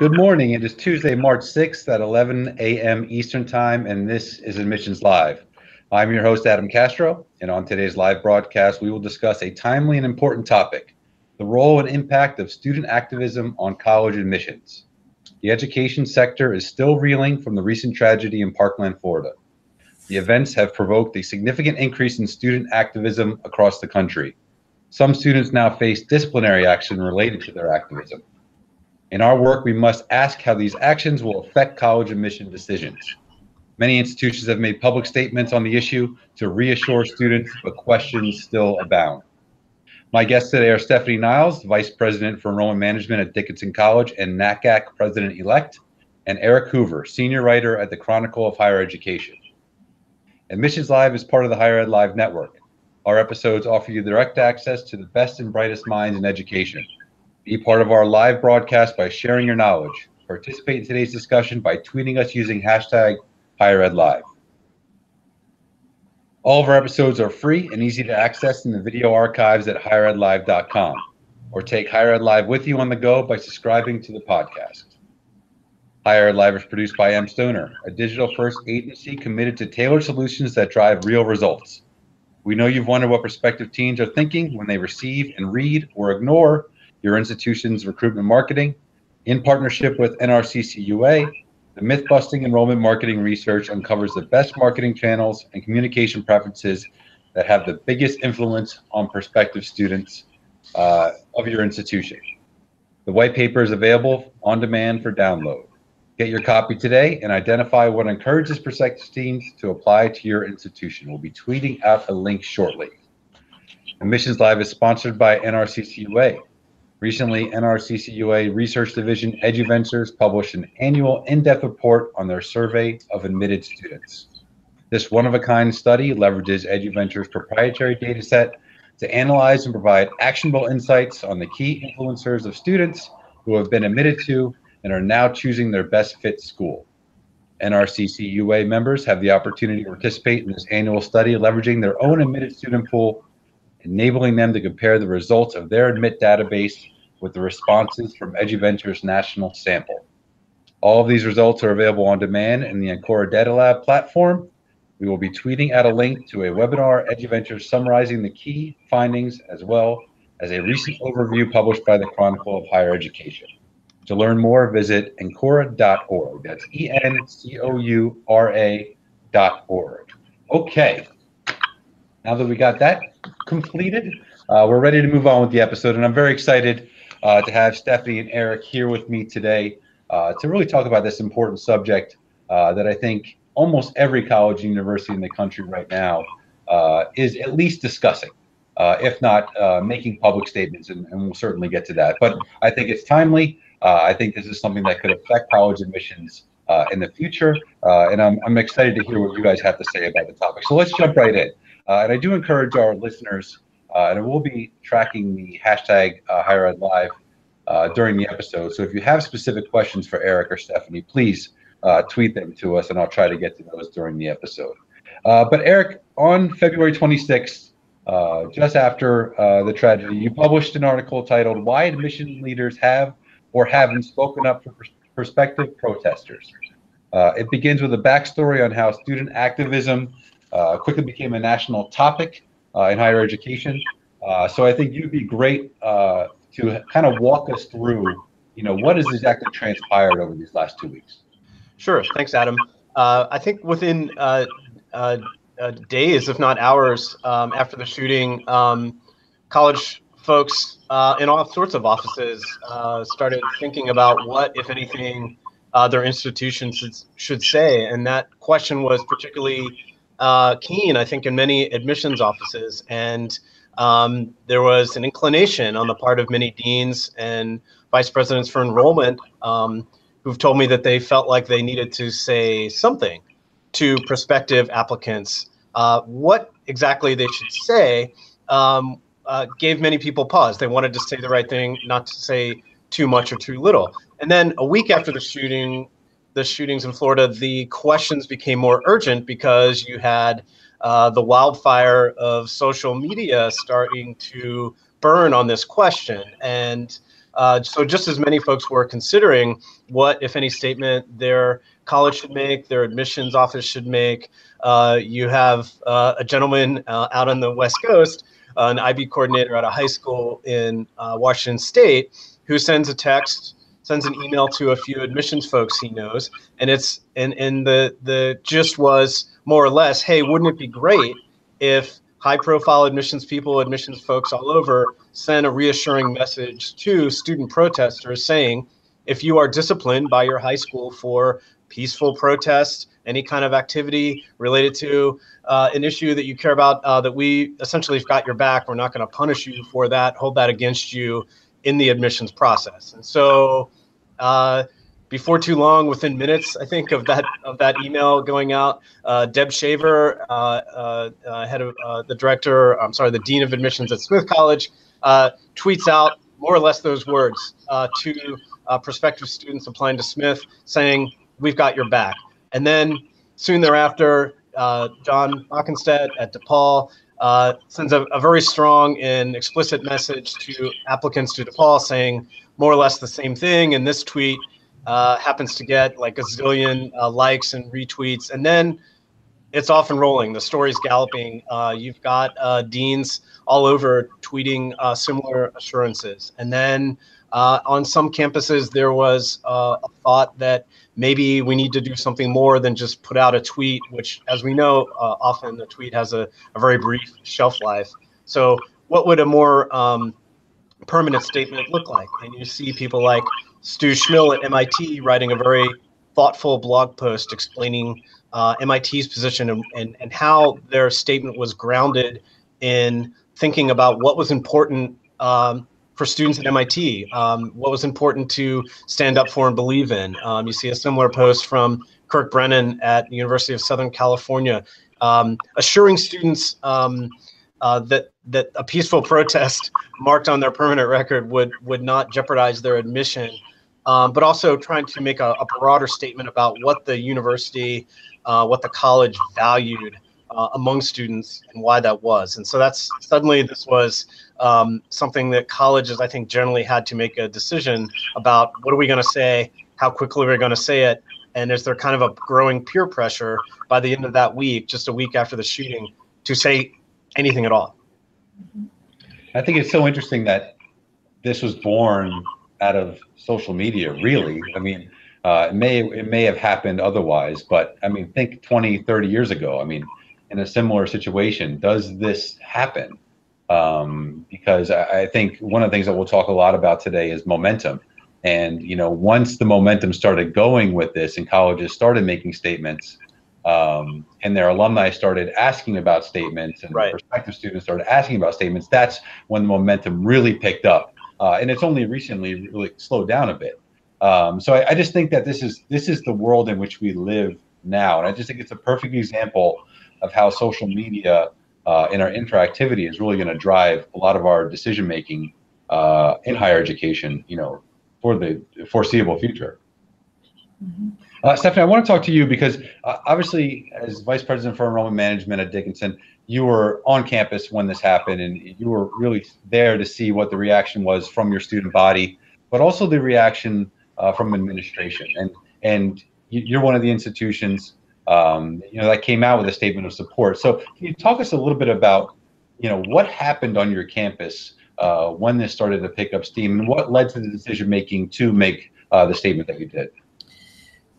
Good morning. It is Tuesday, March 6th at 11 a.m. Eastern Time, and this is Admissions Live. I'm your host, Adam Castro, and on today's live broadcast, we will discuss a timely and important topic, the role and impact of student activism on college admissions. The education sector is still reeling from the recent tragedy in Parkland, Florida. The events have provoked a significant increase in student activism across the country. Some students now face disciplinary action related to their activism. In our work, we must ask how these actions will affect college admission decisions. Many institutions have made public statements on the issue to reassure students, but questions still abound. My guests today are Stefanie Niles, Vice President for Enrollment Management at Dickinson College and NACAC President-elect, and Eric Hoover, Senior Writer at the Chronicle of Higher Education. Admissions Live is part of the Higher Ed Live network. Our episodes offer you direct access to the best and brightest minds in education. Be part of our live broadcast by sharing your knowledge. Participate in today's discussion by tweeting us using hashtag HigherEdLive. All of our episodes are free and easy to access in the video archives at higheredlive.com, or take Higher Ed Live with you on the go by subscribing to the podcast. Higher Ed Live is produced by M. Stoner, a digital-first agency committed to tailored solutions that drive real results. We know you've wondered what prospective teens are thinking when they receive and read or ignore your institution's recruitment marketing. In partnership with NRCCUA, the Myth-Busting Enrollment Marketing Research uncovers the best marketing channels and communication preferences that have the biggest influence on prospective students of your institution. The white paper is available on demand for download. Get your copy today and identify what encourages prospective teens to apply to your institution. We'll be tweeting out a link shortly. Admissions Live is sponsored by NRCCUA. Recently, NRCCUA Research Division EduVentures published an annual in-depth report on their survey of admitted students. This one-of-a-kind study leverages EduVentures' proprietary data set to analyze and provide actionable insights on the key influencers of students who have been admitted to and are now choosing their best fit school. NRCCUA members have the opportunity to participate in this annual study, leveraging their own admitted student pool, enabling them to compare the results of their admit database with the responses from EduVentures' national sample. All of these results are available on demand in the Ancora Data Lab platform. We will be tweeting out a link to a webinar EduVentures summarizing the key findings, as well as a recent overview published by the Chronicle of Higher Education. To learn more, visit Ancora.org. That's ENCOURA.org. Okay. Now that we got that completed, we're ready to move on with the episode, and I'm very excited to have Stefanie and Eric here with me today to really talk about this important subject that I think almost every college and university in the country right now is at least discussing, if not making public statements, and we'll certainly get to that. But I think it's timely. I think this is something that could affect college admissions in the future, and I'm excited to hear what you guys have to say about the topic. So let's jump right in. And I do encourage our listeners, and we'll be tracking the hashtag HigherEdLive during the episode. So if you have specific questions for Eric or Stefanie, please tweet them to us, and I'll try to get to those during the episode. But Eric, on February 26th, just after the tragedy, you published an article titled "Why Admission Leaders Have or Haven't Spoken Up for Prospective Protesters." It begins with a backstory on how student activism quickly became a national topic in higher education. So I think you'd be great to kind of walk us through, what has exactly transpired over these last 2 weeks. Sure. Thanks, Adam. I think within days, if not hours, after the shooting, college folks in all sorts of offices started thinking about what, if anything, their institutions should say. And that question was particularly keen, I think, in many admissions offices. And there was an inclination on the part of many deans and vice presidents for enrollment who've told me that they felt like they needed to say something to prospective applicants. What exactly they should say gave many people pause. They wanted to say the right thing, not to say too much or too little. And then a week after the shootings in Florida, the questions became more urgent because you had the wildfire of social media starting to burn on this question. And So just as many folks were considering what, if any, statement their college should make, their admissions office should make. You have a gentleman out on the West Coast, an IB coordinator at a high school in Washington State, who sends a text, sends an email to a few admissions folks he knows, and the gist was more or less, hey, wouldn't it be great if high-profile admissions people, admissions folks all over, send a reassuring message to student protesters saying, if you are disciplined by your high school for peaceful protest, any kind of activity related to an issue that you care about, that we essentially have got your back, we're not going to punish you for that, hold that against you in the admissions process. And so before too long, within minutes, I think, of that email going out, Deb Shaver, head of the dean of admissions at Smith College, tweets out more or less those words to prospective students applying to Smith, saying, "We've got your back." And then soon thereafter, John Hockenstedt at DePaul sends a very strong and explicit message to applicants to DePaul saying more or less the same thing. And this tweet happens to get like a zillion likes and retweets. And then it's off and rolling. The story's galloping. You've got deans all over tweeting similar assurances. And then on some campuses, there was a thought that maybe we need to do something more than just put out a tweet, which, as we know, often the tweet has a very brief shelf life. So what would a more permanent statement look like? And you see people like Stu Schmill at MIT writing a very thoughtful blog post explaining MIT's position and how their statement was grounded in thinking about what was important for students at MIT, what was important to stand up for and believe in. You see a similar post from Kirk Brennan at the University of Southern California, assuring students that a peaceful protest marked on their permanent record would not jeopardize their admission, but also trying to make a broader statement about what the university, what the college valued among students and why that was. And so this was something that colleges, I think, generally had to make a decision about what are we going to say, how quickly we're going to say it, and is there kind of a growing peer pressure by the end of that week, just a week after the shooting, to say anything at all. I think it's so interesting that this was born out of social media, really. I mean, it may have happened otherwise, but I mean, think 20, 30 years ago. I mean, in a similar situation, does this happen? Because I think one of the things that we'll talk a lot about today is momentum. And, you know, once the momentum started going with this and colleges started making statements, and their alumni started asking about statements, and right. prospective students started asking about statements, that's when the momentum really picked up. And it's only recently really slowed down a bit. So I just think that this is the world in which we live now. And I just think it's a perfect example of how social media and our interactivity is really going to drive a lot of our decision making in higher education, you know, for the foreseeable future. Mm-hmm. Stefanie, I want to talk to you because obviously, as Vice President for Enrollment Management at Dickinson, you were on campus when this happened, and you were really there to see what the reaction was from your student body, but also the reaction from administration. And you're one of the institutions, you know, that came out with a statement of support. So can you talk us a little bit about, you know, what happened on your campus when this started to pick up steam, and what led to the decision making to make the statement that you did?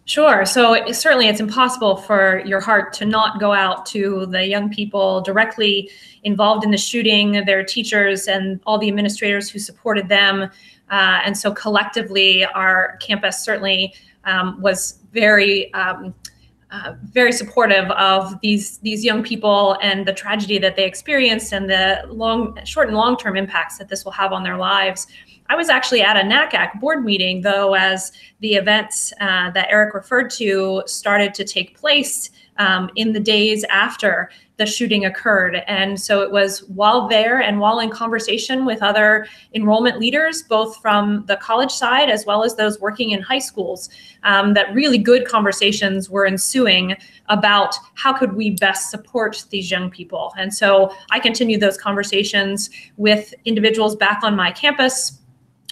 Sure. So certainly it's impossible for your heart to not go out to the young people directly involved in the shooting, their teachers, and all the administrators who supported them. And so collectively, our campus certainly was very supportive of these young people and the tragedy that they experienced and the short and long-term impacts that this will have on their lives. I was actually at a NACAC board meeting, though, as the events that Eric referred to started to take place in the days after the shooting occurred. And so it was while there and while in conversation with other enrollment leaders, both from the college side as well as those working in high schools, that really good conversations were ensuing about how could we best support these young people. And so I continued those conversations with individuals back on my campus,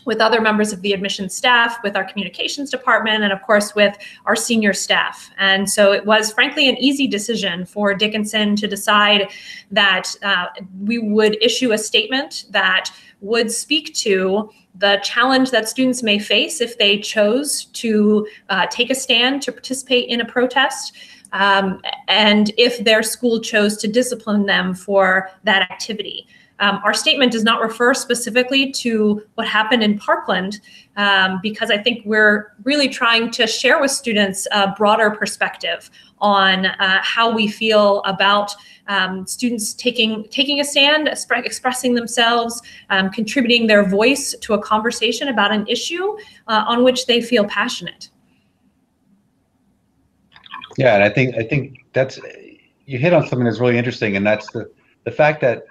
with other members of the admissions staff, with our communications department, and of course with our senior staff. And so it was frankly an easy decision for Dickinson to decide that we would issue a statement that would speak to the challenge that students may face if they chose to take a stand to participate in a protest, and if their school chose to discipline them for that activity. Our statement does not refer specifically to what happened in Parkland, because I think we're really trying to share with students a broader perspective on how we feel about students taking a stand, expressing themselves, contributing their voice to a conversation about an issue on which they feel passionate. Yeah, and I think that's, you hit on something that's really interesting, and that's the fact that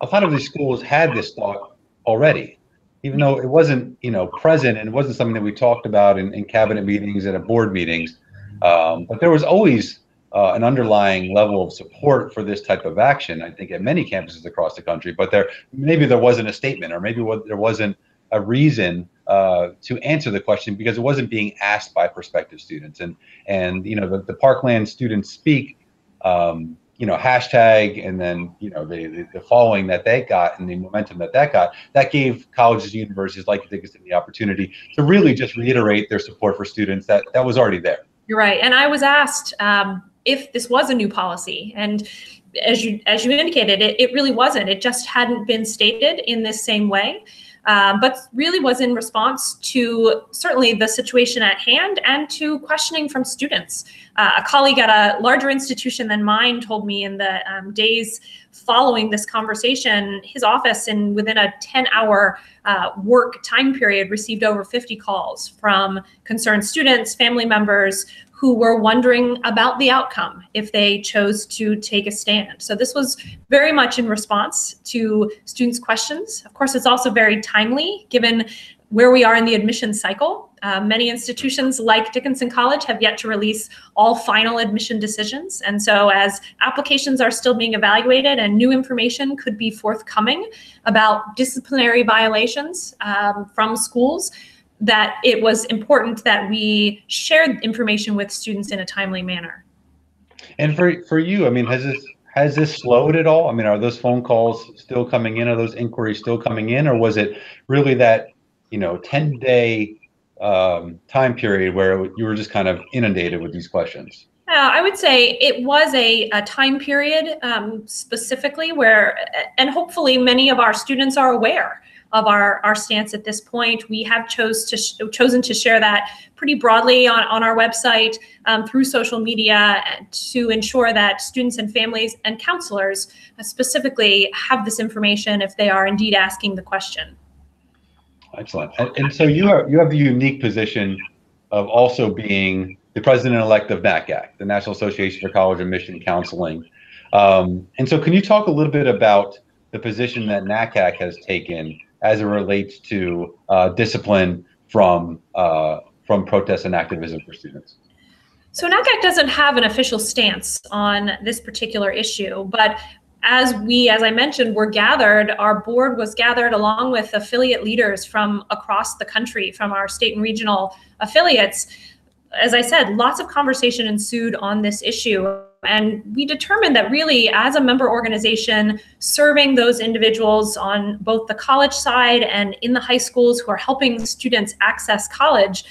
a lot of these schools had this thought already, even though it wasn't, present, and it wasn't something that we talked about in cabinet meetings and at board meetings. But there was always an underlying level of support for this type of action, I think, at many campuses across the country. But maybe there wasn't a statement, or maybe there wasn't a reason to answer the question, because it wasn't being asked by prospective students. And the Parkland students speak, hashtag, and then the following that they got and the momentum that got, that gave colleges and universities like Dickinson the opportunity to really just reiterate their support for students that was already there. You're right. And I was asked if this was a new policy, and as you indicated, it really wasn't. It just hadn't been stated in this same way. But really was in response to certainly the situation at hand and to questioning from students. A colleague at a larger institution than mine told me in the days following this conversation, his office, within a 10-hour work time period, received over 50 calls from concerned students, family members, who were wondering about the outcome if they chose to take a stand. So this was very much in response to students' questions. Of course, it's also very timely given where we are in the admission cycle. Many institutions like Dickinson College have yet to release all final admission decisions. And so as applications are still being evaluated and new information could be forthcoming about disciplinary violations from schools, that it was important that we shared information with students in a timely manner. And for you, I mean, has this slowed at all? I mean, are those phone calls still coming in? Are those inquiries still coming in? Or was it really that 10-day time period where you were just kind of inundated with these questions? I would say it was a time period specifically where, and hopefully many of our students are aware of our stance at this point. We have chosen to share that pretty broadly on our website, through social media, to ensure that students and families and counselors specifically have this information if they are indeed asking the question. Excellent. And so you have the unique position of also being the president-elect of NACAC, the National Association for College Admission Counseling. And so can you talk a little bit about the position that NACAC has taken as it relates to discipline from protests and activism for students? So NACAC doesn't have an official stance on this particular issue, but as I mentioned, our board was gathered along with affiliate leaders from across the country, from our state and regional affiliates. As I said, lots of conversation ensued on this issue. And we determined that really, as a member organization, serving those individuals on both the college side and in the high schools who are helping students access college,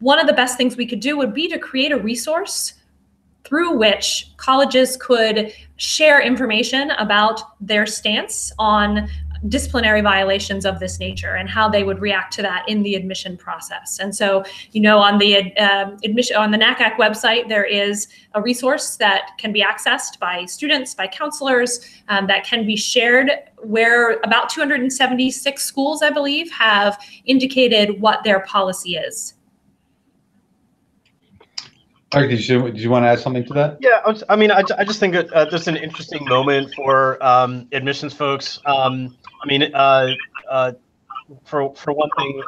one of the best things we could do would be to create a resource through which colleges could share information about their stance on disciplinary violations of this nature and how they would react to that in the admission process. And so, on the NACAC website, there is a resource that can be accessed by students, by counselors, that can be shared, where about 276 schools, I believe, have indicated what their policy is. Eric, did you want to add something to that? Yeah, I just think this is an interesting moment for admissions folks. For one thing,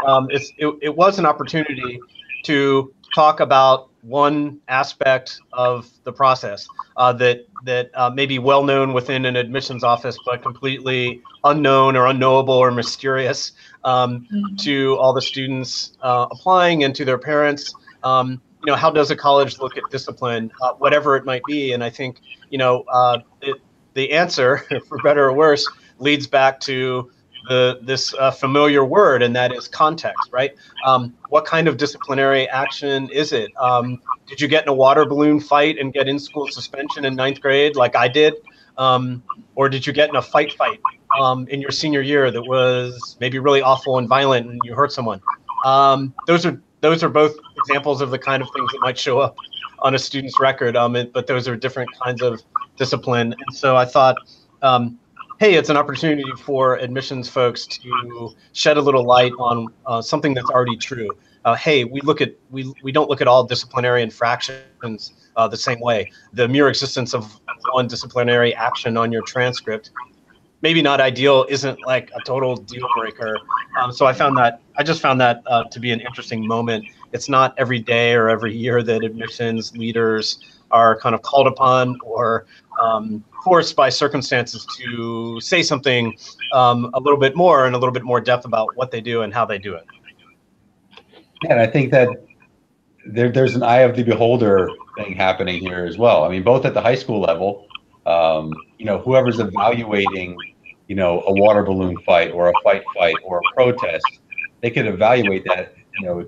it was an opportunity to talk about one aspect of the process that may be well known within an admissions office, but completely unknown or unknowable or mysterious to all the students applying and to their parents. How does a college look at discipline, whatever it might be? And I think, the answer, for better or worse, leads back to this familiar word, and that is context, right? What kind of disciplinary action is it? Did you get in a water balloon fight and get in-school suspension in 9th grade like I did? Or did you get in a fight in your senior year that was maybe really awful and violent and you hurt someone? Those are both examples of the kind of things that might show up on a student's record, but those are different kinds of discipline. And so I thought, hey, it's an opportunity for admissions folks to shed a little light on something that's already true. Hey, we don't look at all disciplinary infractions the same way. The mere existence of one disciplinary action on your transcript, maybe not ideal, isn't like a total deal breaker. So I just found that to be an interesting moment. It's not every day or every year that admissions leaders are kind of called upon or forced by circumstances to say something a little bit more in a little bit more depth about what they do and how they do it. And I think that there's an eye of the beholder thing happening here as well. I mean, both at the high school level, whoever's evaluating, a water balloon fight or a fight or a protest, they could evaluate that,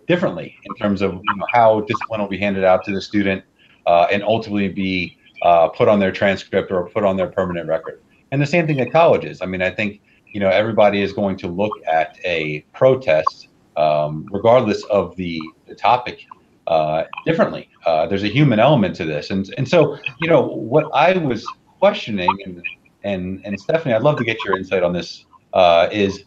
differently in terms of how discipline will be handed out to the student and ultimately be put on their transcript or put on their permanent record. And the same thing at colleges. I mean, I think, everybody is going to look at a protest, regardless of the topic, differently. There's a human element to this. And so, what I was questioning, and Stefanie, I'd love to get your insight on this, is,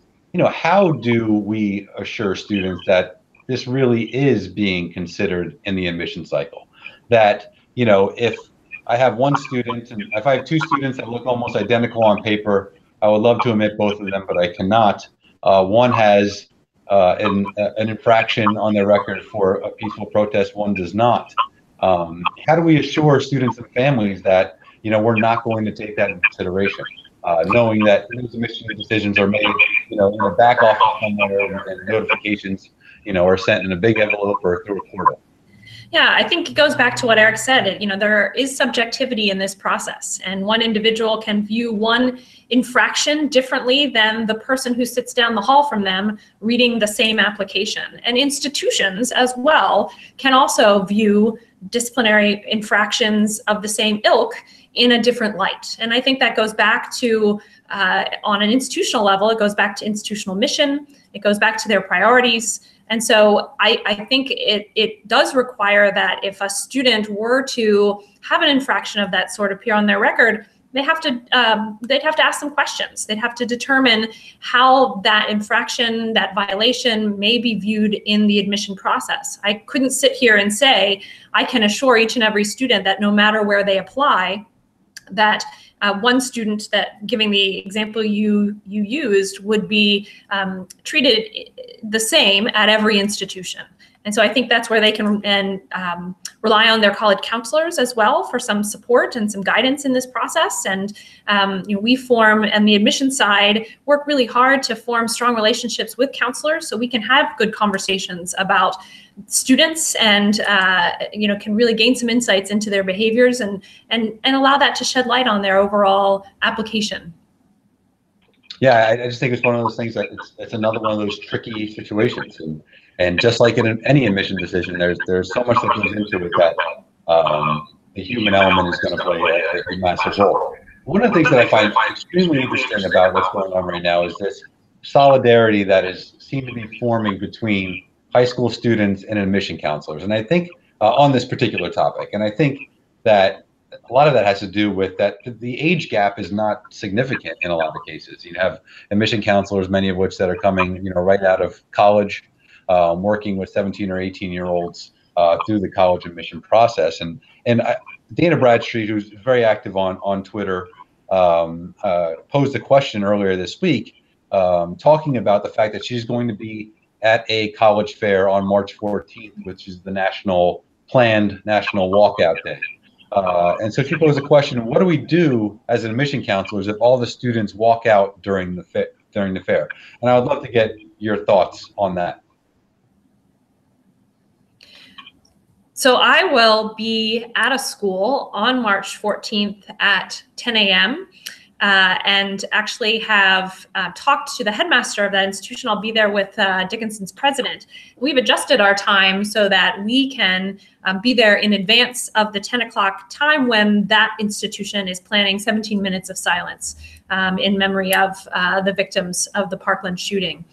how do we assure students that this really is being considered in the admission cycle? That, if I have one student, and if I have two students that look almost identical on paper, I would love to admit both of them, but I cannot. One has an infraction on their record for a peaceful protest, one does not. How do we assure students and families that, we're not going to take that into consideration, knowing that those admission decisions are made, in a back office somewhere, and notifications, are sent in a big envelope or through a portal? Yeah, I think it goes back to what Eric said. There is subjectivity in this process, and one individual can view one infraction differently than the person who sits down the hall from them reading the same application. And institutions as well can also view disciplinary infractions of the same ilk in a different light. And I think that goes back to, on an institutional level, it goes back to institutional mission, it goes back to their priorities. And so I think it does require that if a student were to have an infraction of that sort appear on their record, they'd have to ask some questions. They'd have to determine how that infraction, that violation may be viewed in the admission process. I couldn't sit here and say, I can assure each and every student that no matter where they apply, that one student, that giving the example you used, would be treated the same at every institution. And so I think that's where they can rely on their college counselors as well for some support and some guidance in this process. And we form, and the admission side, work really hard to form strong relationships with counselors so we can have good conversations about students and can really gain some insights into their behaviors and allow that to shed light on their overall application. Yeah, I just think it's one of those things that it's another one of those tricky situations, and just like in any admission decision, there's so much that goes into it that the human element is going to play a massive role. One of the things that I find extremely interesting about what's going on right now is this solidarity that seems to be forming between high school students and admission counselors, and I think on this particular topic, and I think that a lot of that has to do with that the age gap is not significant in a lot of cases. You have admission counselors, many of which that are coming, right out of college, working with 17 or 18-year-olds through the college admission process. And Dana Bradstreet, who's very active on Twitter, posed a question earlier this week, talking about the fact that she's going to be at a college fair on March 14th, which is the planned national walkout day. And so she posed a question: what do we do as admission counselors if all the students walk out during the fair? And I would love to get your thoughts on that. So I will be at a school on March 14th at 10 a.m. And actually have talked to the headmaster of that institution. I'll be there with Dickinson's president. We've adjusted our time so that we can be there in advance of the 10 o'clock time when that institution is planning 17 minutes of silence in memory of the victims of the Parkland shooting.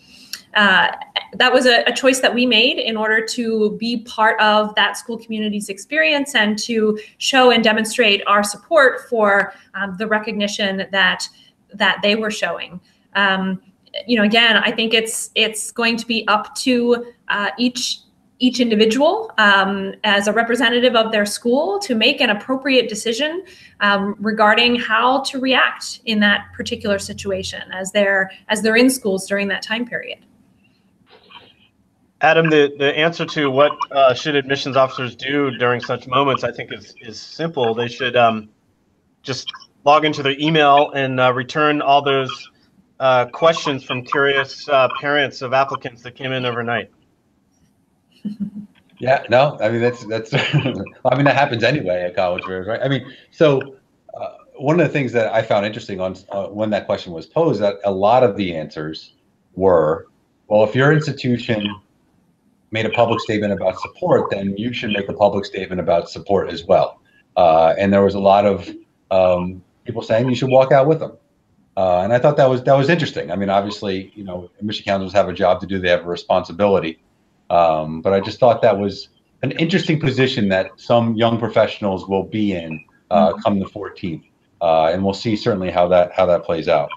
That was a choice that we made in order to be part of that school community's experience and to show and demonstrate our support for the recognition that they were showing. Again, I think it's going to be up to each individual as a representative of their school to make an appropriate decision regarding how to react in that particular situation as they're in schools during that time period. Adam, the answer to what should admissions officers do during such moments, I think is simple. They should just log into their email and return all those questions from curious parents of applicants that came in overnight. Yeah, no, I mean, that's I mean, that happens anyway at college fairs, right? I mean, so one of the things that I found interesting on when that question was posed, that a lot of the answers were, well, if your institution made a public statement about support, then you should make a public statement about support as well. And there was a lot of people saying you should walk out with them. And I thought that was interesting. I mean, obviously, admission counselors have a job to do; they have a responsibility. But I just thought that was an interesting position that some young professionals will be in come the 14th, and we'll see certainly how that plays out.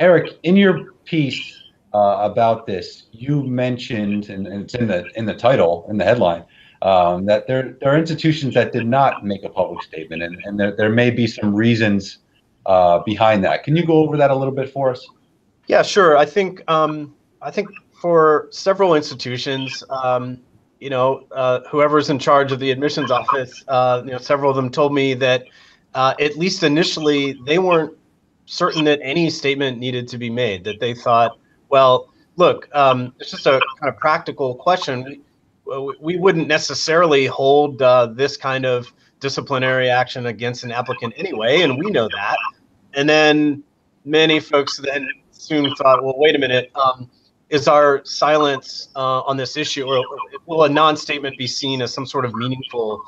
Eric, in your piece about this, you mentioned, and it's in the title, in the headline, that there are institutions that did not make a public statement, and there may be some reasons behind that. Can you go over that a little bit for us? Yeah, sure. I think for several institutions, whoever's in charge of the admissions office, several of them told me that at least initially they weren't certain that any statement needed to be made, that they thought, well, look, it's just a kind of practical question. We wouldn't necessarily hold this kind of disciplinary action against an applicant anyway, and we know that. And then many folks then soon thought, well, wait a minute, is our silence on this issue, or will a non-statement be seen as some sort of meaningful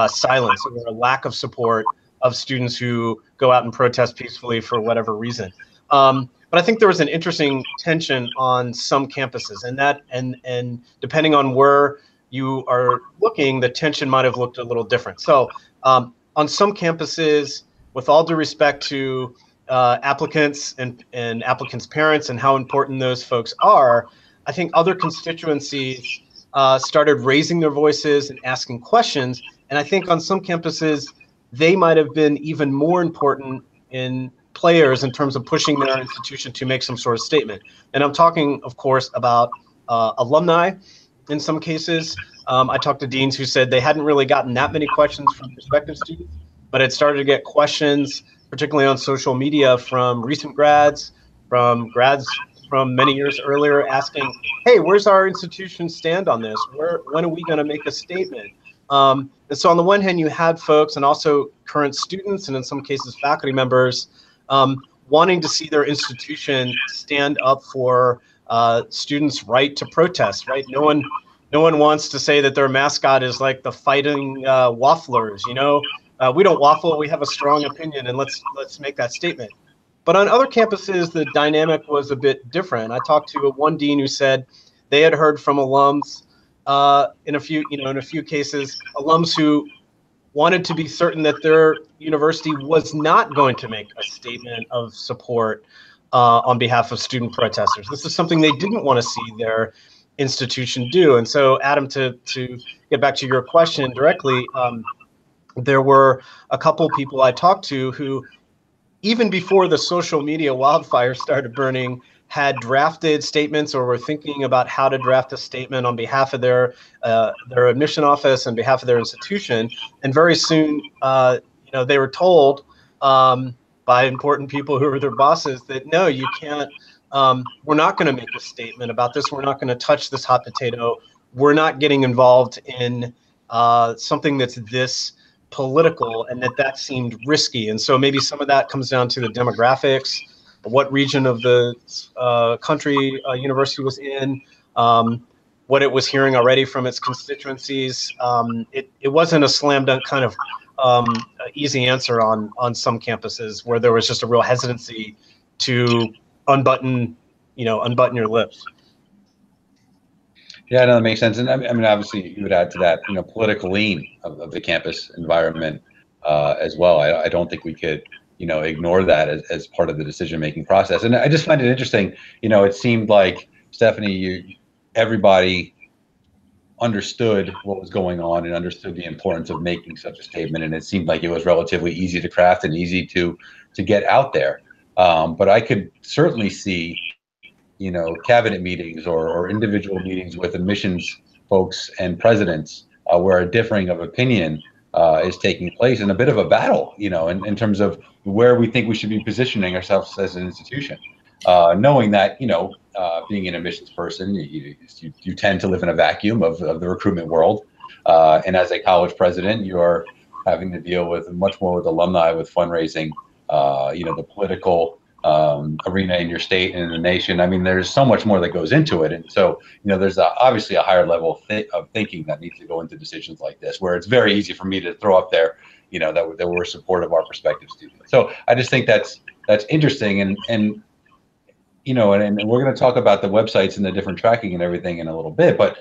silence or a lack of support of students who go out and protest peacefully for whatever reason? But I think there was an interesting tension on some campuses, and depending on where you are looking, the tension might have looked a little different. So on some campuses, with all due respect to applicants and applicants' parents and how important those folks are, I think other constituencies started raising their voices and asking questions. And I think on some campuses, they might have been even more important in players in terms of pushing their institution to make some sort of statement. And I'm talking, of course, about alumni in some cases. I talked to deans who said they hadn't really gotten that many questions from prospective students, but had started to get questions, particularly on social media, from recent grads, from many years earlier, asking, hey, where's our institution stand on this? When are we going to make a statement? And so on the one hand, you had folks and also current students, and in some cases faculty members, wanting to see their institution stand up for students' right to protest, right? No one wants to say that their mascot is like the fighting wafflers, we don't waffle, we have a strong opinion, and let's make that statement. But on other campuses, the dynamic was a bit different. I talked to one dean who said they had heard from alums in a few cases, alums who wanted to be certain that their university was not going to make a statement of support on behalf of student protesters. This is something they didn't want to see their institution do. And so, Adam, to get back to your question directly, there were a couple people I talked to who, even before the social media wildfire started burning, had drafted statements or were thinking about how to draft a statement on behalf of their admission office and behalf of their institution, and very soon, they were told by important people who were their bosses that no, you can't. We're not going to make a statement about this. We're not going to touch this hot potato. We're not getting involved in something that's this political, and that seemed risky. And so maybe some of that comes down to the demographics, what region of the country university was in, what it was hearing already from its constituencies. It wasn't a slam dunk kind of easy answer on some campuses where there was just a real hesitancy to unbutton your lips. Yeah, no, that makes sense. And I mean, obviously, you would add to that, political lean of the campus environment as well. I don't think we could, ignore that as part of the decision-making process. And I just find it interesting. It seemed like, Stefanie, everybody understood what was going on and understood the importance of making such a statement. And it seemed like it was relatively easy to craft and easy to get out there. But I could certainly see, cabinet meetings or individual meetings with admissions folks and presidents where a differing of opinion is taking place, and a bit of a battle, in terms of where we think we should be positioning ourselves as an institution. Knowing that, being an admissions person, you tend to live in a vacuum of the recruitment world. And as a college president, you are having to deal with much more with alumni, with fundraising, the political arena in your state and in the nation. I mean, there's so much more that goes into it. And so, there's obviously a higher level of thinking that needs to go into decisions like this, where it's very easy for me to throw up there, that we're supportive of our prospective students. So I just think that's interesting. And we're going to talk about the websites and the different tracking and everything in a little bit. But,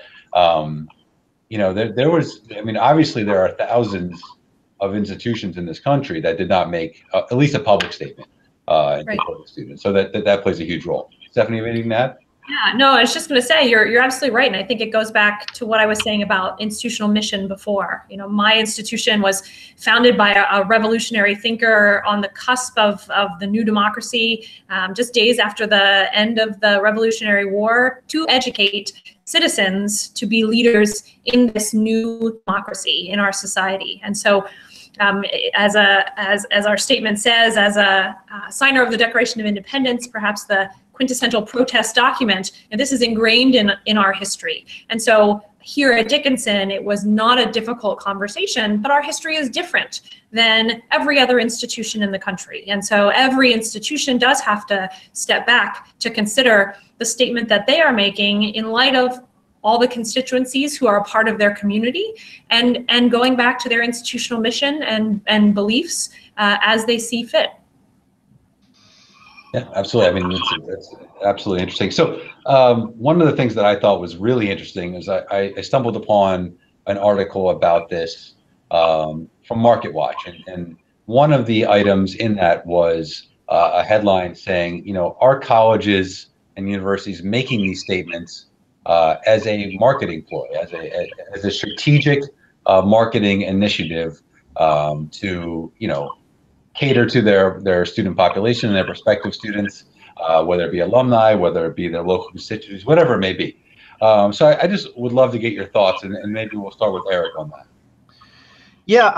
there was, obviously there are thousands of institutions in this country that did not make at least a public statement. Right. To students. So that plays a huge role. Stefanie, anything to add? Yeah, no, I was just going to say you're absolutely right, and I think it goes back to what I was saying about institutional mission before. My institution was founded by a revolutionary thinker on the cusp of the new democracy, just days after the end of the Revolutionary War, to educate citizens to be leaders in this new democracy in our society. And so, as our statement says, as a signer of the Declaration of Independence, perhaps the quintessential protest document, and this is ingrained in our history. And so here at Dickinson, it was not a difficult conversation, but our history is different than every other institution in the country. And so every institution does have to step back to consider the statement that they are making in light of all the constituencies who are a part of their community, and going back to their institutional mission and beliefs as they see fit. Yeah, absolutely. It's absolutely interesting. So one of the things that I thought was really interesting is I stumbled upon an article about this from Market Watch, and one of the items in that was a headline saying, are colleges and universities making these statements as a marketing ploy, as a strategic marketing initiative to cater to their student population and their prospective students, whether it be alumni, whether it be their local constituencies, whatever it may be. So I just would love to get your thoughts, and maybe we'll start with Eric on that. Yeah,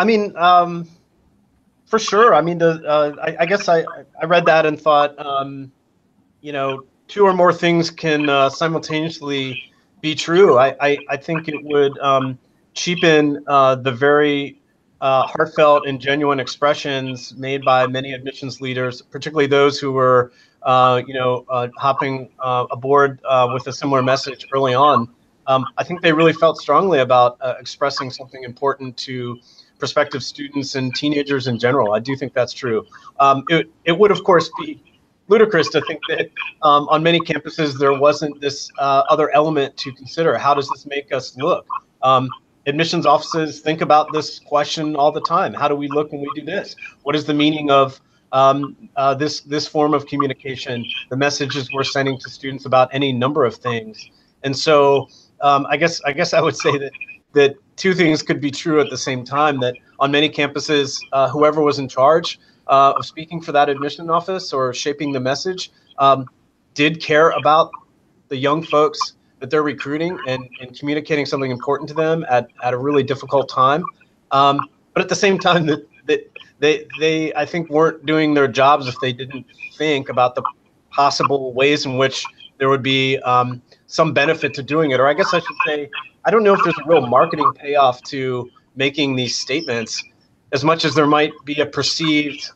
for sure. I guess I read that and thought, two or more things can simultaneously be true. I think it would cheapen the very heartfelt and genuine expressions made by many admissions leaders, particularly those who were, hopping aboard with a similar message early on. I think they really felt strongly about expressing something important to prospective students and teenagers in general. I do think that's true. It would, of course, be ludicrous to think that on many campuses there wasn't this other element to consider. How does this make us look? Admissions offices think about this question all the time. How do we look when we do this? What is the meaning of this form of communication? The messages we're sending to students about any number of things. And so I guess I would say that two things could be true at the same time. That on many campuses, whoever was in charge of speaking for that admission office or shaping the message did care about the young folks that they're recruiting and communicating something important to them at a really difficult time. But at the same time, that they I think weren't doing their jobs if they didn't think about the possible ways in which there would be some benefit to doing it. Or I guess I should say, I don't know if there's a real marketing payoff to making these statements as much as there might be a perceived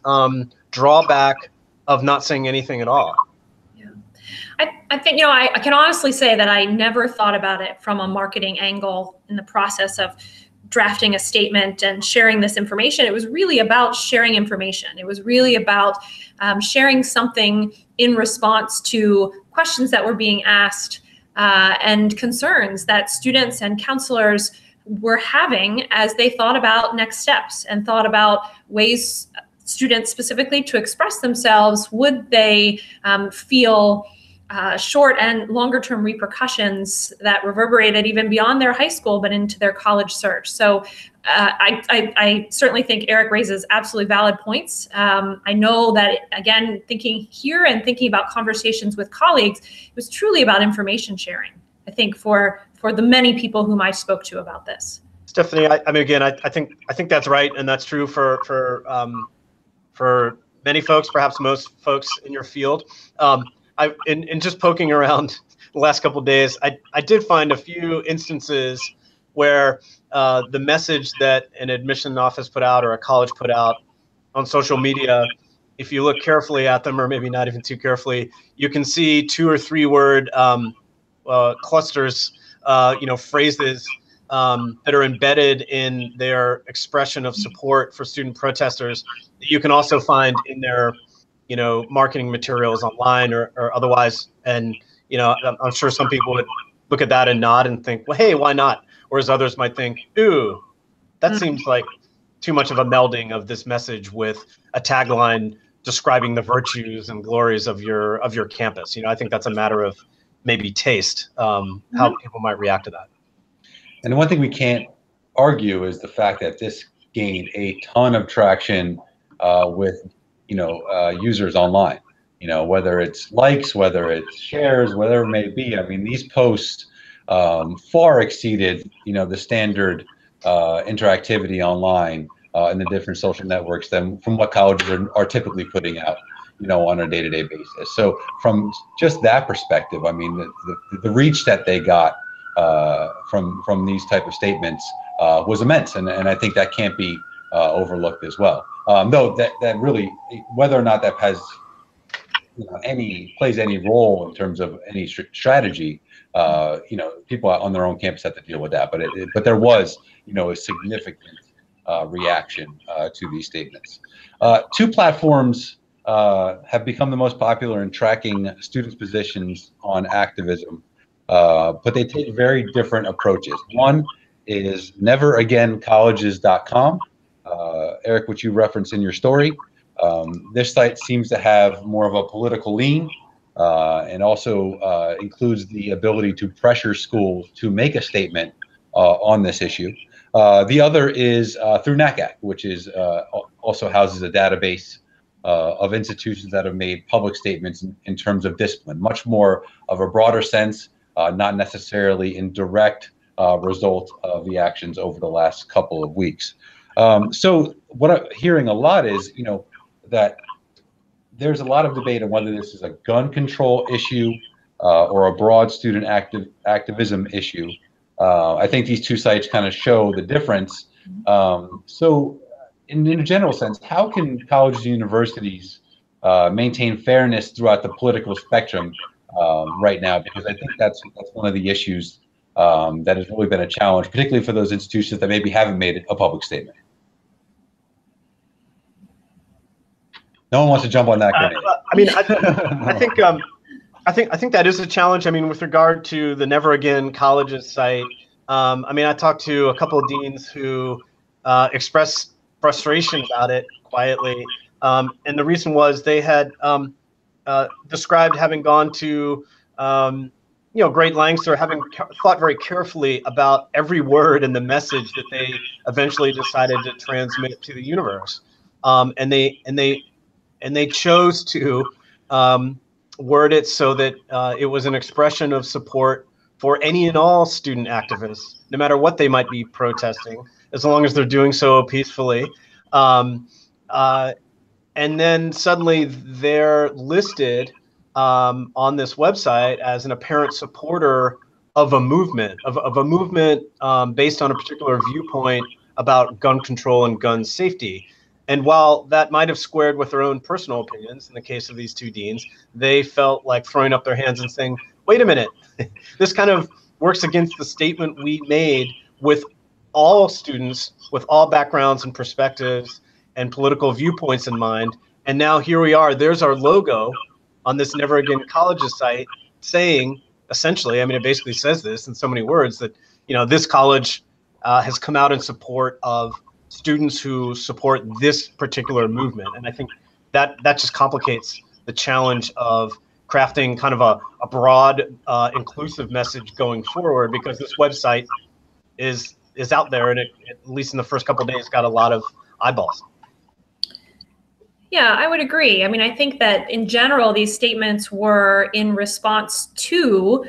drawback of not saying anything at all. I think, I can honestly say that I never thought about it from a marketing angle in the process of drafting a statement and sharing this information. It was really about sharing information. It was really about sharing something in response to questions that were being asked and concerns that students and counselors were having as they thought about next steps and thought about ways students specifically to express themselves. Would they feel short and longer term repercussions that reverberated even beyond their high school, but into their college search? So I certainly think Eric raises absolutely valid points. I know that, again, thinking here and thinking about conversations with colleagues, it was truly about information sharing, I think, for the many people whom I spoke to about this. Stefanie, I mean, again, I think that's right, and that's true for many folks, perhaps most folks in your field. In just poking around the last couple of days, I did find a few instances where the message that an admission office put out or a college put out on social media, if you look carefully at them, or maybe not even too carefully, you can see 2 or 3 word clusters, phrases that are embedded in their expression of support for student protesters that you can also find in their marketing materials online or otherwise. And, I'm sure some people would look at that and nod and think, well, hey, why not? Whereas others might think, ooh, that seems like too much of a melding of this message with a tagline describing the virtues and glories of your campus. I think that's a matter of maybe taste, how people might react to that. And one thing we can't argue is the fact that this gained a ton of traction with users online, whether it's likes, whether it's shares, whatever it may be. I mean, these posts far exceeded, the standard interactivity online in the different social networks than from what colleges are typically putting out, on a day-to-day basis. So from just that perspective, I mean, the reach that they got from these type of statements was immense, and I think that can't be overlooked as well. Though that really, whether or not that has plays any role in terms of any strategy, people on their own campus have to deal with that. But there was a significant reaction to these statements. 2 platforms have become the most popular in tracking students' positions on activism, but they take very different approaches. One is neveragaincolleges.com. Eric, which you referenced in your story. This site seems to have more of a political lean and also includes the ability to pressure schools to make a statement on this issue. The other is through NACAC, which is also houses a database of institutions that have made public statements in terms of discipline, much more of a broader sense, not necessarily in direct result of the actions over the last couple of weeks. So what I'm hearing a lot is, that there's a lot of debate on whether this is a gun control issue or a broad student activism issue. I think these 2 sites kind of show the difference. So in a general sense, how can colleges and universities maintain fairness throughout the political spectrum right now? Because I think that's one of the issues that has really been a challenge, particularly for those institutions that maybe haven't made a public statement. No one wants to jump on that grenade. I mean, I think that is a challenge. I mean, with regard to the Never Again Colleges site, I mean, I talked to a couple of deans who expressed frustration about it quietly, and the reason was they had described having gone to great lengths, or having thought very carefully about every word in the message that they eventually decided to transmit to the universe, and they chose to word it so that it was an expression of support for any and all student activists, no matter what they might be protesting, as long as they're doing so peacefully. And then suddenly they're listed on this website as an apparent supporter of a movement, based on a particular viewpoint about gun control and gun safety. And while that might have squared with their own personal opinions in the case of these two deans, they felt like throwing up their hands and saying, wait a minute, this kind of works against the statement we made with all students, with all backgrounds and perspectives and political viewpoints in mind. And now here we are, there's our logo on this Never Again Colleges site saying, essentially, I mean, it basically says this in so many words, that, you know, this college has come out in support of students who support this particular movement. And I think that just complicates the challenge of crafting kind of a broad, inclusive message going forward, because this website is out there, and it, at least in the first couple of days, got a lot of eyeballs. Yeah, I would agree. I mean, I think that in general, these statements were in response to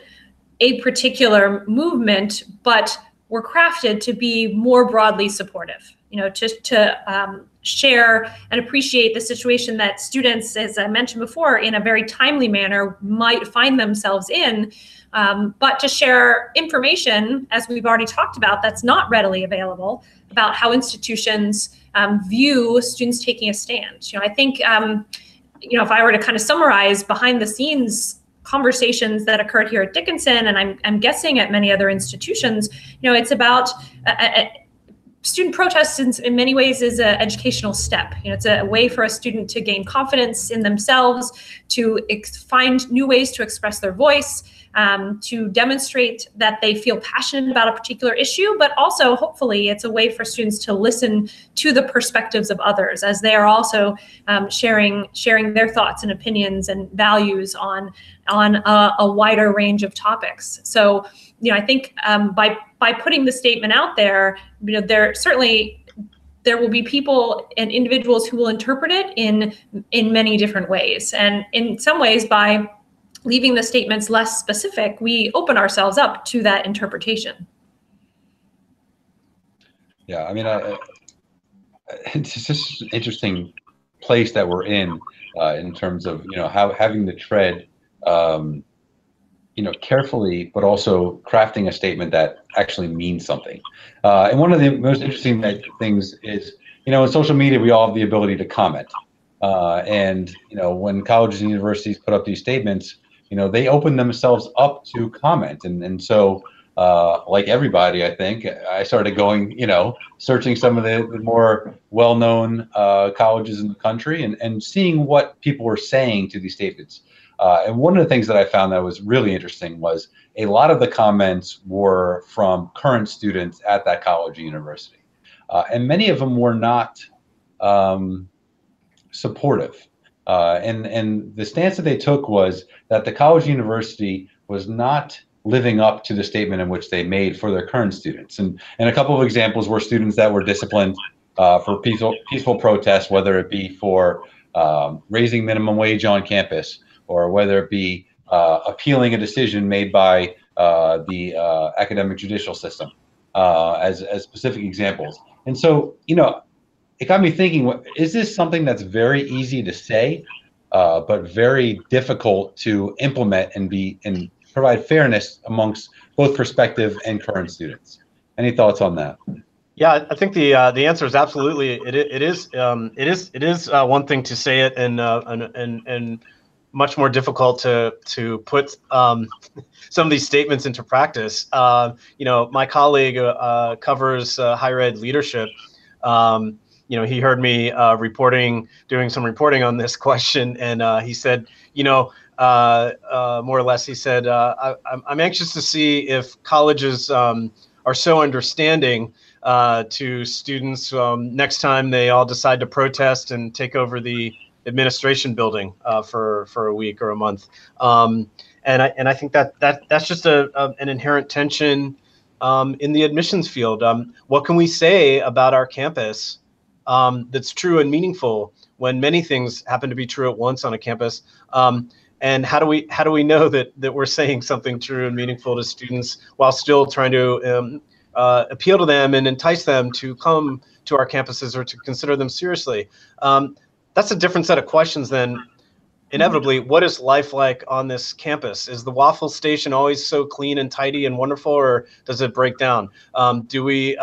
a particular movement, but were crafted to be more broadly supportive, you know, to share and appreciate the situation that students, as I mentioned before, in a very timely manner might find themselves in, but to share information, as we've already talked about, that's not readily available about how institutions view students taking a stand. You know, I think, you know, if I were to kind of summarize behind the scenes conversations that occurred here at Dickinson, and I'm guessing at many other institutions, you know, it's about student protests in many ways is an educational step. You know, it's a way for a student to gain confidence in themselves, to find new ways to express their voice, to demonstrate that they feel passionate about a particular issue, but also hopefully it's a way for students to listen to the perspectives of others as they are also sharing their thoughts and opinions and values on a wider range of topics. So, you know, I think by putting the statement out there, you know, there will be people and individuals who will interpret it in many different ways, and in some ways by leaving the statements less specific, we open ourselves up to that interpretation. Yeah, I mean, it's just an interesting place that we're in terms of, you know, having to tread, you know, carefully, but also crafting a statement that actually means something. And one of the most interesting things is, you know, in social media, we all have the ability to comment. And, you know, when colleges and universities put up these statements, you know, they open themselves up to comment. And so, like everybody, I think, I started going, you know, searching some of the more well-known colleges in the country and seeing what people were saying to these statements. And one of the things that I found that was really interesting was a lot of the comments were from current students at that college or university. And many of them were not supportive. And the stance that they took was that the college university was not living up to the statement in which they made for their current students. And a couple of examples were students that were disciplined for peaceful protests, whether it be for raising minimum wage on campus, or whether it be appealing a decision made by the academic judicial system, as specific examples. And so, you know, it got me thinking, is this something that's very easy to say, but very difficult to implement and provide fairness amongst both prospective and current students? Any thoughts on that? Yeah, I think the answer is absolutely. It is one thing to say it, and much more difficult to put some of these statements into practice. You know, my colleague covers higher ed leadership. You know, he heard me doing some reporting on this question, and he said, you know, more or less, he said, I'm anxious to see if colleges are so understanding to students next time they all decide to protest and take over the administration building for a week or a month. And I think that's just an inherent tension in the admissions field. What can we say about our campus that's true and meaningful when many things happen to be true at once on a campus? And how do we know that we're saying something true and meaningful to students while still trying to appeal to them and entice them to come to our campuses or to consider them seriously? That's a different set of questions than inevitably, what is life like on this campus? Is the waffle station always so clean and tidy and wonderful, or does it break down? Do we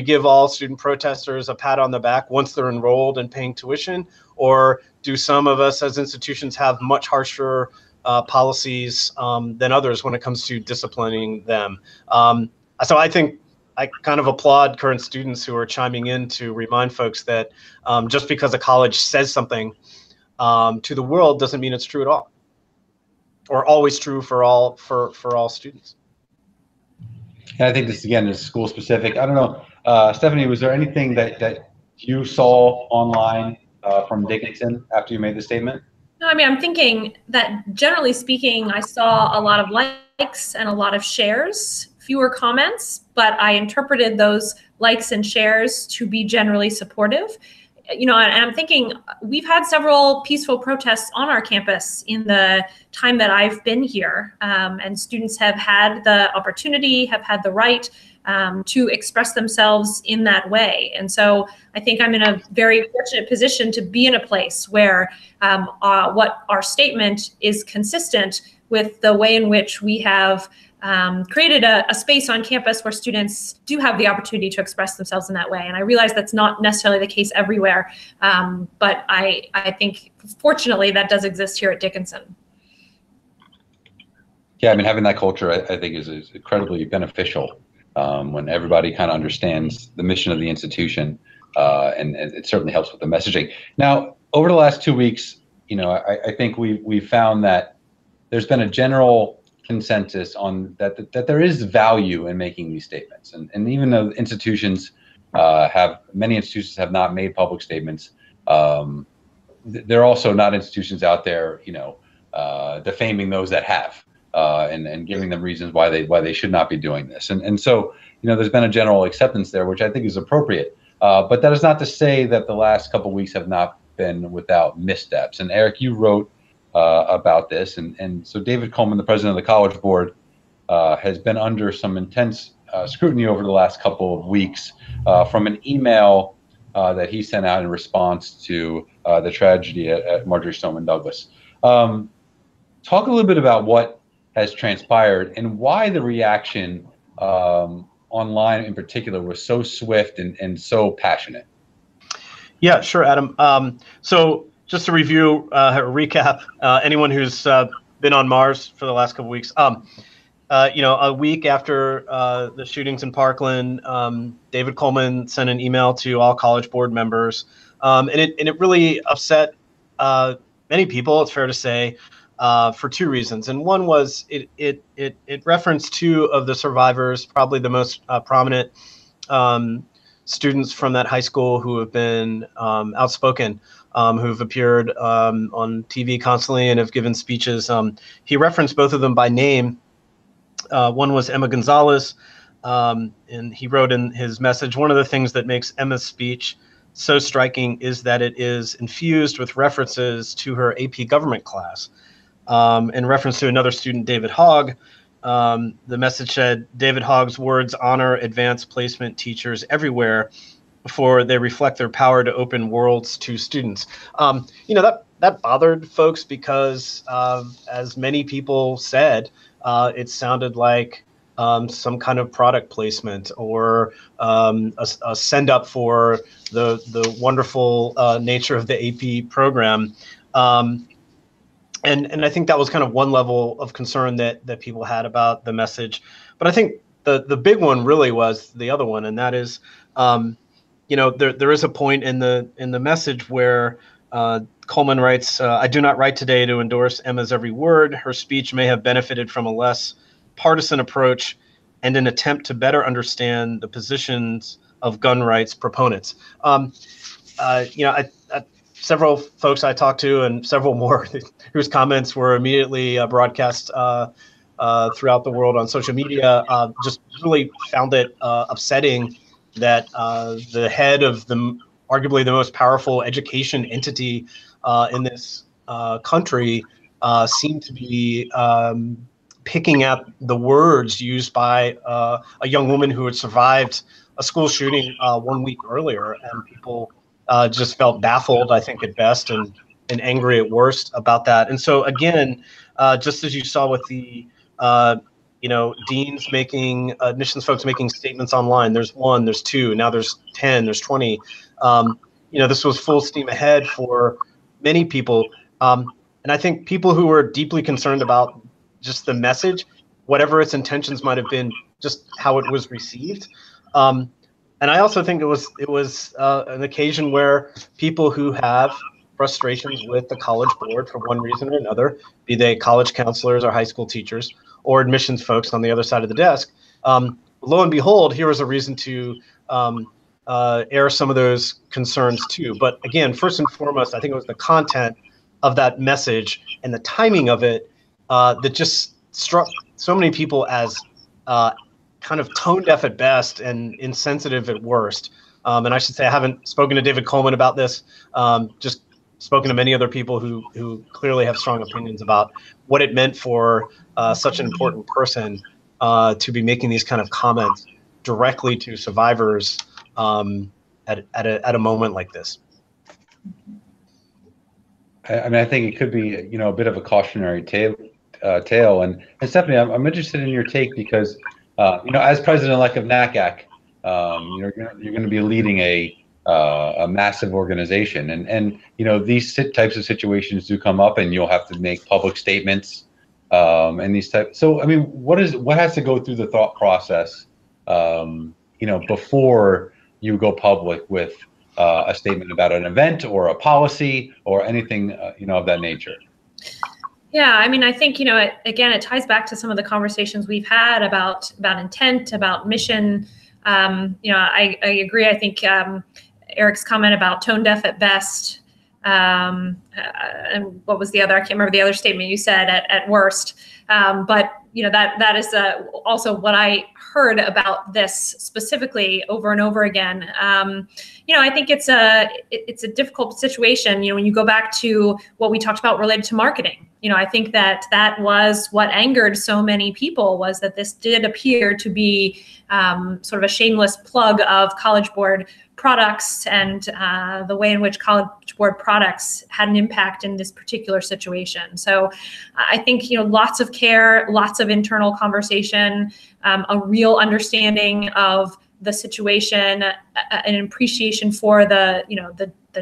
give all student protesters a pat on the back once they're enrolled and paying tuition, or do some of us as institutions have much harsher policies than others when it comes to disciplining them? So I think I kind of applaud current students who are chiming in to remind folks that just because a college says something to the world doesn't mean it's true at all, or always true for all students. And I think this again is school specific. I don't know, Stefanie, was there anything that you saw online from Dickinson after you made the statement? No, I mean, I'm thinking that generally speaking, I saw a lot of likes and a lot of shares, fewer comments, but I interpreted those likes and shares to be generally supportive. You know, and I'm thinking we've had several peaceful protests on our campus in the time that I've been here, and students have had the opportunity, have had the right to express themselves in that way. And so I think I'm in a very fortunate position to be in a place where what our statement is consistent with the way in which we have created a space on campus where students do have the opportunity to express themselves in that way. And I realize that's not necessarily the case everywhere, but I think fortunately that does exist here at Dickinson. Yeah, I mean, having that culture, I think, is incredibly beneficial when everybody kind of understands the mission of the institution, and it certainly helps with the messaging. Now, over the last 2 weeks, you know, I think we found that there's been a general consensus on that there is value in making these statements, and even though institutions many institutions have not made public statements, there are also not institutions out there, you know, defaming those that have, and giving them reasons why they should not be doing this, and so, you know, there's been a general acceptance there, which I think is appropriate, but that is not to say that the last couple of weeks have not been without missteps. And Eric, you wrote about this, and so David Coleman, the president of the College Board, has been under some intense scrutiny over the last couple of weeks from an email that he sent out in response to the tragedy at Marjory Stoneman Douglas. Talk a little bit about what has transpired and why the reaction online in particular was so swift and so passionate. Yeah, sure, Adam. So just to review, recap, anyone who's been on Mars for the last couple weeks, you know, a week after the shootings in Parkland, David Coleman sent an email to all College Board members, and it really upset many people, it's fair to say, for two reasons. And one was it referenced two of the survivors, probably the most prominent students from that high school who have been outspoken, who've appeared on TV constantly and have given speeches. He referenced both of them by name. One was Emma Gonzalez, and he wrote in his message, "One of the things that makes Emma's speech so striking is that it is infused with references to her AP government class." In reference to another student, David Hogg, the message said, "David Hogg's words honor advanced placement teachers everywhere, for they reflect their power to open worlds to students." You know, that bothered folks because, as many people said, it sounded like some kind of product placement or a send up for the wonderful nature of the AP program. And I think that was kind of one level of concern that people had about the message. But I think the big one really was the other one, and that is, you know, there is a point in the message where Coleman writes, "I do not write today to endorse Emma's every word. Her speech may have benefited from a less partisan approach and an attempt to better understand the positions of gun rights proponents." You know, several folks I talked to and several more whose comments were immediately broadcast throughout the world on social media just really found it upsetting that the head of arguably the most powerful education entity in this country seemed to be picking at the words used by a young woman who had survived a school shooting 1 week earlier, and people just felt baffled, I think, at best, and angry at worst about that. And so again, just as you saw with the deans making, admissions folks making statements online, there's 1, there's 2, now there's 10, there's 20. This was full steam ahead for many people. And I think people who were deeply concerned about just the message, whatever its intentions might have been, just how it was received. And I also think it was an occasion where people who have frustrations with the College Board for one reason or another, be they college counselors or high school teachers or admissions folks on the other side of the desk, lo and behold, here was a reason to air some of those concerns too. But again, first and foremost, I think it was the content of that message and the timing of it that just struck so many people as kind of tone deaf at best and insensitive at worst. And I should say I haven't spoken to David Coleman about this, just spoken to many other people who clearly have strong opinions about what it meant for such an important person to be making these kind of comments directly to survivors at a moment like this. I mean, I think it could be, a bit of a cautionary tale. And Stefanie, I'm interested in your take because, as president-elect of NACAC, you're going to be leading a massive organization, and these types of situations do come up, and you'll have to make public statements, and these types. So, I mean, what has to go through the thought process, before you go public with a statement about an event or a policy or anything, of that nature? Yeah, I mean, I think, again, it ties back to some of the conversations we've had about intent, about mission. I agree. I think Eric's comment about tone deaf at best, and what was the other? I can't remember the other statement you said at worst. But that is also what I heard about this specifically over and over again. I think it's a difficult situation. When you go back to what we talked about related to marketing, I think that was what angered so many people, was that this did appear to be sort of a shameless plug of College Board products and the way in which College Board products had an impact in this particular situation. So I think, lots of care, lots of internal conversation, a real understanding of the situation, an appreciation for the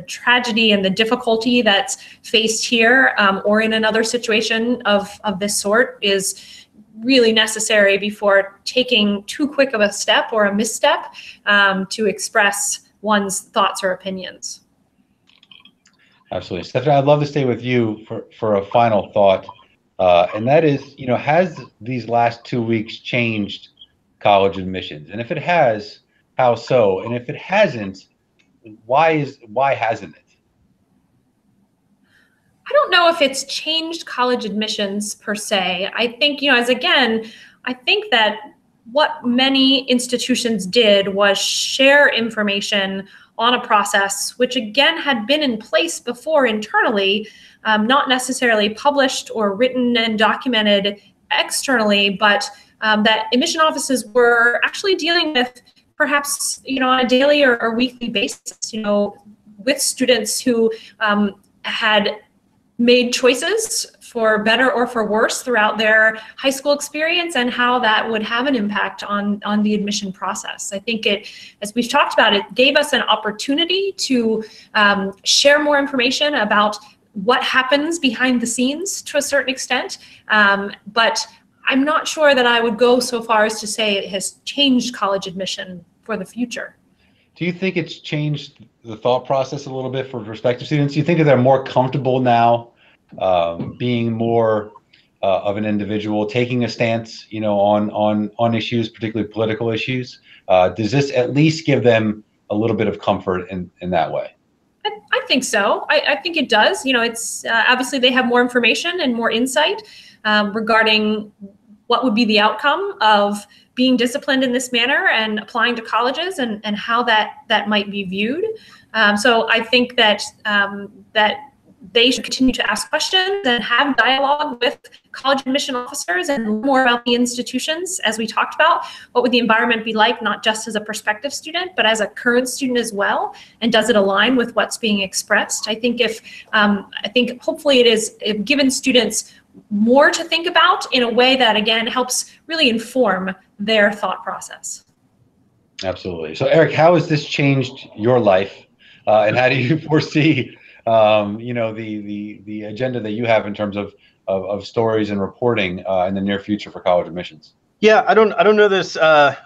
tragedy and the difficulty that's faced here or in another situation of this sort is really necessary before taking too quick of a step or a misstep to express one's thoughts or opinions. Absolutely. Stefanie, I'd love to stay with you for a final thought. And that is, has these last 2 weeks changed college admissions? And if it has, how so? And if it hasn't, why hasn't it? I don't know if it's changed college admissions per se. I think, I think that what many institutions did was share information on a process, which again had been in place before internally, not necessarily published or written and documented externally, but that admission offices were actually dealing with perhaps, on a daily or weekly basis, with students who had made choices for better or for worse throughout their high school experience, and how that would have an impact on the admission process. I think it, as we've talked about, it gave us an opportunity to share more information about what happens behind the scenes to a certain extent. But I'm not sure that I would go so far as to say it has changed college admission for the future. Do you think it's changed the thought process a little bit for prospective students? Do you think that they're more comfortable now being more of an individual, taking a stance, on issues, particularly political issues? Does this at least give them a little bit of comfort in that way? I think so. I think it does. It's obviously they have more information and more insight regarding what would be the outcome of being disciplined in this manner and applying to colleges, and how that might be viewed. So I think that they should continue to ask questions and have dialogue with college admission officers and learn more about the institutions. As we talked about, what would the environment be like, not just as a prospective student, but as a current student as well? And does it align with what's being expressed? I think hopefully it is given students more to think about in a way that, again, helps really inform their thought process. Absolutely. So Eric, how has this changed your life? And how do you foresee the agenda that you have in terms of stories and reporting in the near future for college admissions? Yeah, I don't know this.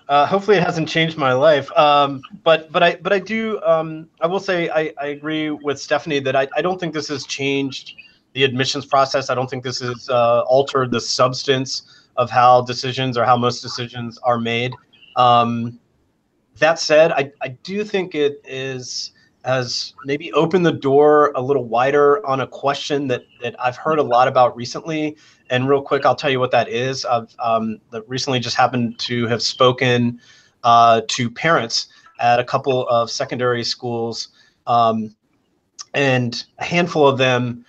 Hopefully, it hasn't changed my life. But I do. I will say I agree with Stefanie that I don't think this has changed the admissions process. I don't think this has altered the substance of how decisions or how most decisions are made. That said, I do think it has maybe opened the door a little wider on a question that I've heard a lot about recently. And real quick, I'll tell you what that is. I've recently just happened to have spoken to parents at a couple of secondary schools, and a handful of them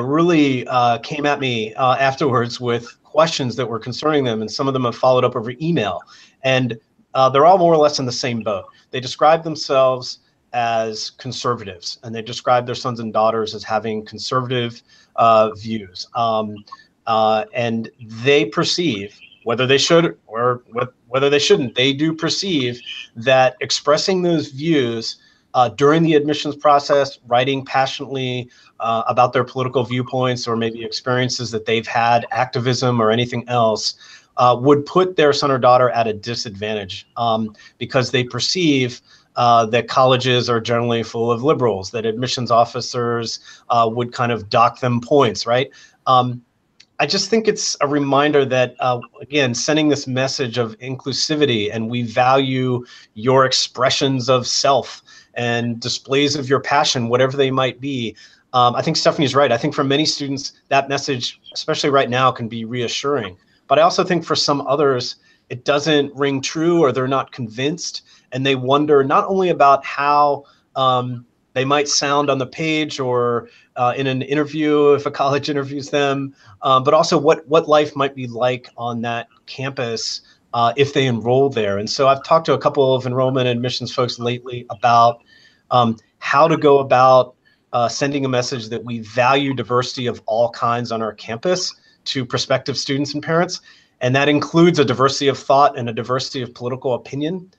really came at me afterwards with questions that were concerning them, and some of them have followed up over email. And they're all more or less in the same boat. They describe themselves as conservatives, and they describe their sons and daughters as having conservative views. And they perceive, whether they should or whether they shouldn't, they do perceive that expressing those views during the admissions process, writing passionately about their political viewpoints or maybe experiences that they've had, activism or anything else, would put their son or daughter at a disadvantage because they perceive that colleges are generally full of liberals, that admissions officers would kind of dock them points, right? I just think it's a reminder that, again, sending this message of inclusivity, and we value your expressions of self and displays of your passion, whatever they might be. I think Stefanie's right. I think for many students, that message, especially right now, can be reassuring. But I also think for some others, it doesn't ring true, or they're not convinced, and they wonder not only about how they might sound on the page or in an interview if a college interviews them, but also what life might be like on that campus if they enroll there. And so I've talked to a couple of enrollment admissions folks lately about how to go about sending a message that we value diversity of all kinds on our campus to prospective students and parents. And that includes a diversity of thought and a diversity of political opinion.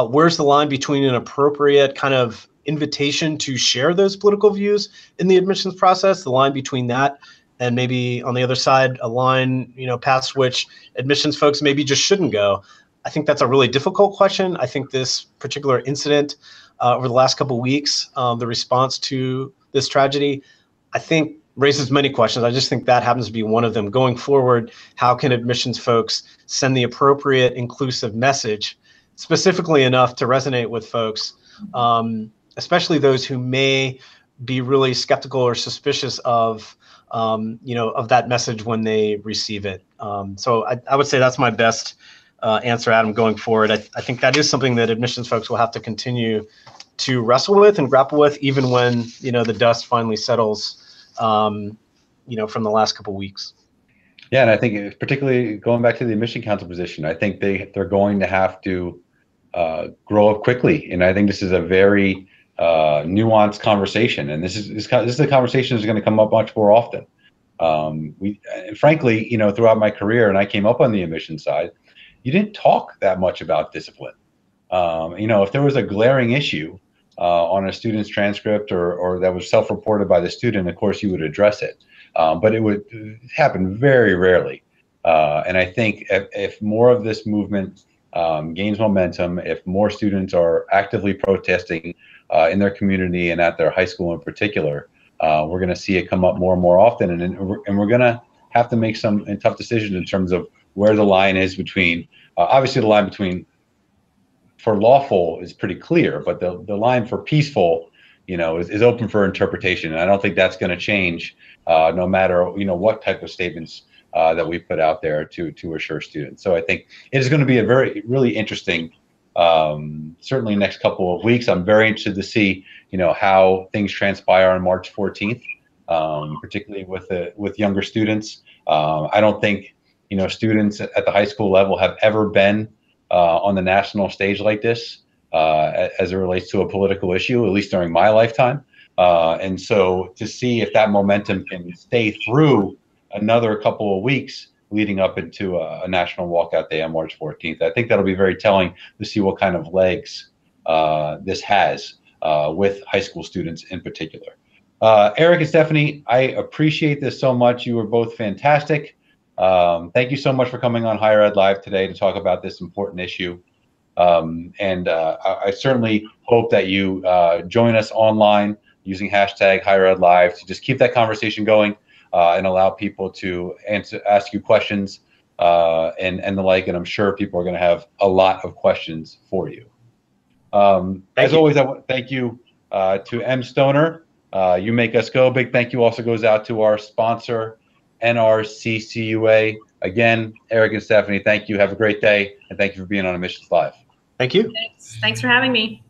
Where's the line between an appropriate kind of invitation to share those political views in the admissions process, the line between that and maybe on the other side, a line, past which admissions folks maybe just shouldn't go? I think that's a really difficult question. I think this particular incident over the last couple of weeks, the response to this tragedy, I think raises many questions. I just think that happens to be one of them. Going forward, how can admissions folks send the appropriate inclusive message, specifically enough to resonate with folks, especially those who may be really skeptical or suspicious of that message when they receive it. So I would say that's my best answer, Adam, going forward. I think that is something that admissions folks will have to continue to wrestle with and grapple with, even when, the dust finally settles, from the last couple of weeks. Yeah, and I think particularly going back to the admission council position, I think they're going to have to grow up quickly, and I think this is a very nuanced conversation, and this is a conversation that's going to come up much more often. Frankly, throughout my career, and I came up on the admission side, you didn't talk that much about discipline. If there was a glaring issue on a student's transcript or that was self-reported by the student, of course you would address it, but it would happen very rarely. And I think if more of this movement gains momentum, if more students are actively protesting in their community and at their high school in particular, we're going to see it come up more and more often, and we're going to have to make some tough decisions in terms of where the line is between, obviously the line between for lawful is pretty clear, but the line for peaceful, is open for interpretation, and I don't think that's going to change no matter what type of statements that we put out there to assure students. So I think it is going to be a really interesting, certainly next couple of weeks. I'm very interested to see how things transpire on March 14th. particularly with younger students. I don't think students at the high school level have ever been on the national stage like this as it relates to a political issue, at least during my lifetime. And so to see if that momentum can stay through another couple of weeks leading up into a national walkout day on March 14th, I think that'll be very telling to see what kind of legs this has with high school students in particular. Eric and Stefanie, I appreciate this so much. You were both fantastic. Thank you so much for coming on Higher Ed Live today to talk about this important issue. I certainly hope that you join us online using hashtag Higher Ed Live to just keep that conversation going and allow people to ask you questions and the like. And I'm sure people are going to have a lot of questions for you. As always, I want to thank you to M. Stoner. You make us go. Big thank you also goes out to our sponsor, NRCCUA. Again, Eric and Stefanie, thank you. Have a great day, and thank you for being on Emissions Live. Thank you. Thanks for having me.